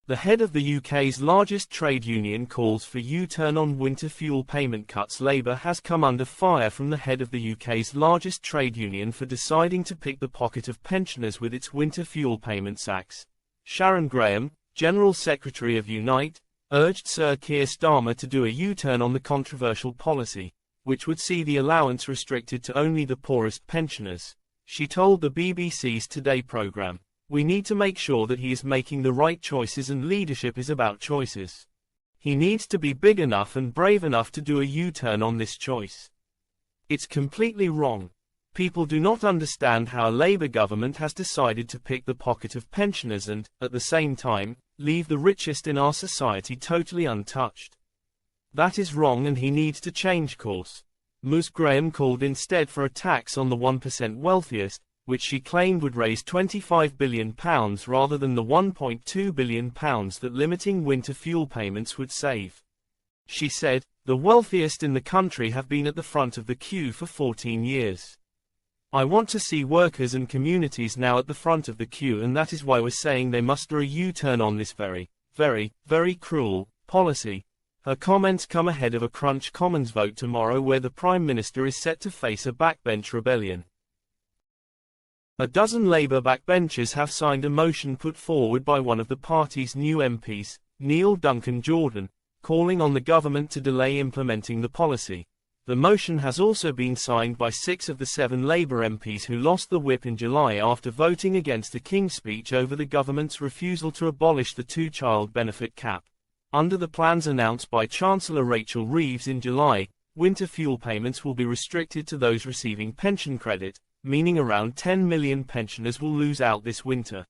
The head of the UK's largest trade union calls for U-turn on winter fuel payment cuts. Labour has come under fire from the head of the UK's largest trade union for deciding to pick the pocket of pensioners with its winter fuel payments axe. Sharon Graham, General Secretary of Unite, urged Sir Keir Starmer to do a U-turn on the controversial policy, which would see the allowance restricted to only the poorest pensioners. She told the BBC's Today programme, "We need to make sure that he is making the right choices, and leadership is about choices. He needs to be big enough and brave enough to do a U-turn on this choice. It's completely wrong. People do not understand how a Labour government has decided to pick the pocket of pensioners and, at the same time, leave the richest in our society totally untouched. That is wrong, and he needs to change course." Ms. Graham called instead for a tax on the 1% wealthiest, which she claimed would raise £25 billion rather than the £1.2 billion that limiting winter fuel payments would save. She said, "The wealthiest in the country have been at the front of the queue for 14 years. I want to see workers and communities now at the front of the queue, and that is why we're saying they must do a U-turn on this very, very cruel policy." Her comments come ahead of a Crunch Commons vote tomorrow where the Prime Minister is set to face a backbench rebellion. A dozen Labour backbenchers have signed a motion put forward by one of the party's new MPs, Neil Duncan-Jordan, calling on the government to delay implementing the policy. The motion has also been signed by 6 of the 7 Labour MPs who lost the whip in July after voting against the King's Speech over the government's refusal to abolish the 2-child benefit cap. Under the plans announced by Chancellor Rachel Reeves in July, winter fuel payments will be restricted to those receiving pension credit, meaning around 10 million pensioners will lose out this winter.